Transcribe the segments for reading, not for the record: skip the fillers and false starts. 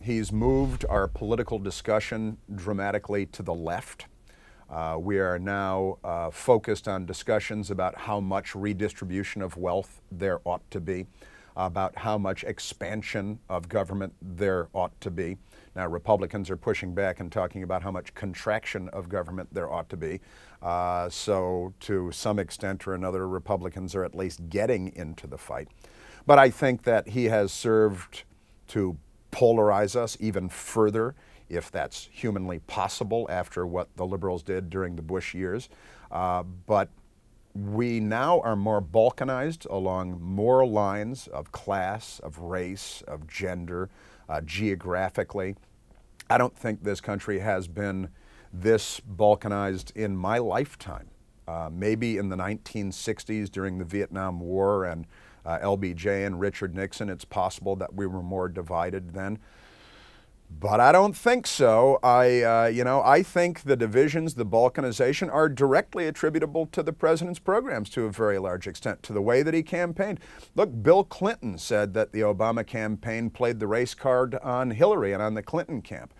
He's moved our political discussion dramatically to the left. We are now focused on discussions about how much redistribution of wealth there ought to be, about how much expansion of government there ought to be. Now, Republicans are pushing back and talking about how much contraction of government there ought to be. So to some extent or another, Republicans are at least getting into the fight. But I think that he has served to polarize us even further, if that's humanly possible after what the liberals did during the Bush years. But we now are more balkanized along more lines of class, of race, of gender, geographically. I don't think this country has been this balkanized in my lifetime. Maybe in the 1960s during the Vietnam War and LBJ and Richard Nixon, it's possible that we were more divided then. But I don't think so. I think the divisions, the balkanization, are directly attributable to the president's programs to a very large extent, to the way that he campaigned. Look, Bill Clinton said that the Obama campaign played the race card on Hillary and on the Clinton camp.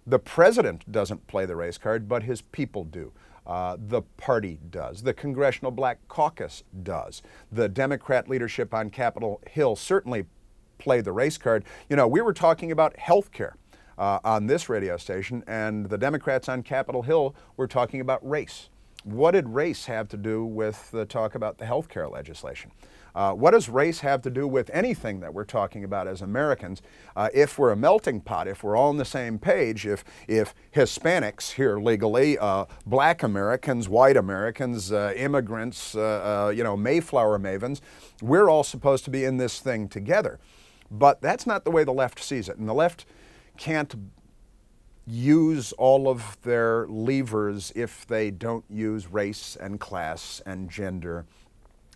The president doesn't play the race card, but his people do. The party does. The Congressional Black Caucus does. The Democrat leadership on Capitol Hill certainly play the race card. You know, we were talking about health care on this radio station, and the Democrats on Capitol Hill were talking about race. What did race have to do with the talk about the health care legislation? What does race have to do with anything that we're talking about as Americans? If we're a melting pot, if we're all on the same page, if Hispanics here legally, black Americans, white Americans, immigrants, Mayflower mavens, we're all supposed to be in this thing together. But that's not the way the left sees it. And the left can't use all of their levers if they don't use race and class and gender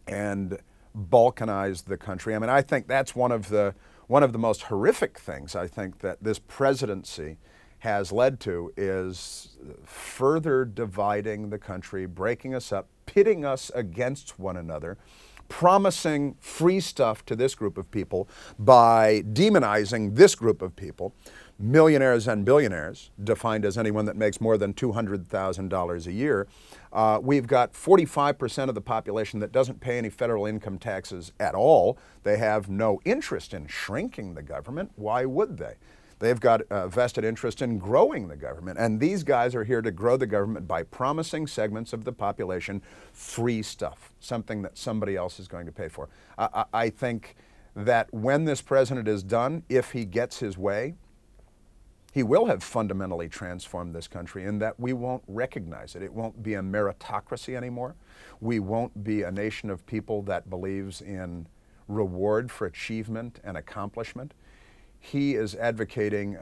and balkanize the country. I mean, I think that's one of the most horrific things I think that this presidency has led to, is further dividing the country, breaking us up, pitting us against one another, promising free stuff to this group of people by demonizing this group of people, millionaires and billionaires, defined as anyone that makes more than $200,000 a year. We've got 45% of the population that doesn't pay any federal income taxes at all. They have no interest in shrinking the government. Why would they? They've got a vested interest in growing the government. And these guys are here to grow the government by promising segments of the population free stuff, something that somebody else is going to pay for. I think that when this president is done, if he gets his way, he will have fundamentally transformed this country in that we won't recognize it. It won't be a meritocracy anymore. We won't be a nation of people that believes in reward for achievement and accomplishment. He is advocating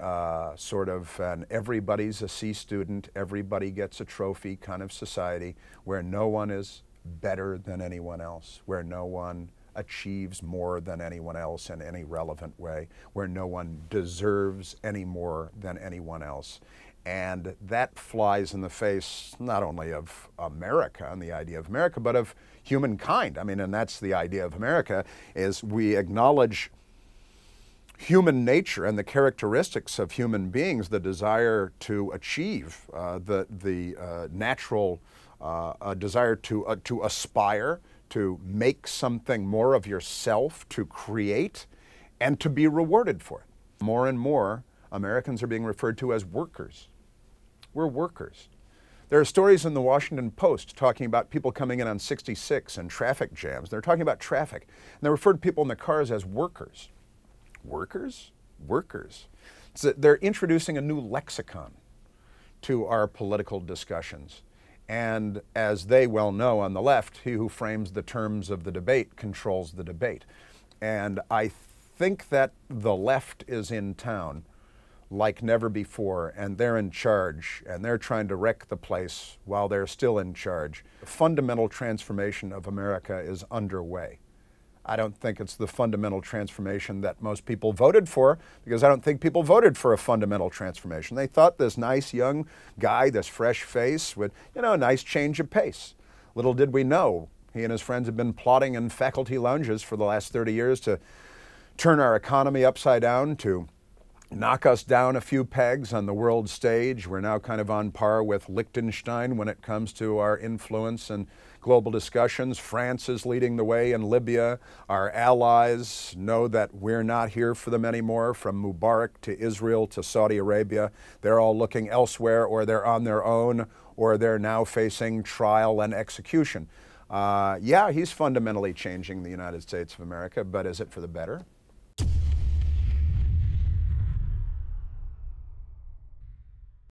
sort of an everybody's a C student, everybody gets a trophy kind of society where no one is better than anyone else, where no one achieves more than anyone else in any relevant way, where no one deserves any more than anyone else. And that flies in the face not only of America and the idea of America, but of humankind. I mean, and that's the idea of America, is we acknowledge human nature and the characteristics of human beings, the desire to achieve, the natural desire to aspire, to make something more of yourself, to create, and to be rewarded for it. More and more, Americans are being referred to as workers. We're workers. There are stories in the Washington Post talking about people coming in on 66 and traffic jams. They're talking about traffic, and they refer to people in the cars as workers. Workers? Workers. So they're introducing a new lexicon to our political discussions. And as they well know on the left, he who frames the terms of the debate controls the debate. And I think that the left is in town like never before, and they're in charge, and they're trying to wreck the place while they're still in charge. The fundamental transformation of America is underway. I don't think it's the fundamental transformation that most people voted for, because I don't think people voted for a fundamental transformation. They thought this nice young guy, this fresh face, would, a nice change of pace. Little did we know, he and his friends have been plotting in faculty lounges for the last 30 years to turn our economy upside down, to knock us down a few pegs on the world stage. We're now kind of on par with Liechtenstein when it comes to our influence and global discussions. France is leading the way in Libya. Our allies know that we're not here for them anymore, from Mubarak to Israel to Saudi Arabia. They're all looking elsewhere, or they're on their own, or they're now facing trial and execution. Yeah, he's fundamentally changing the United States of America, but is it for the better?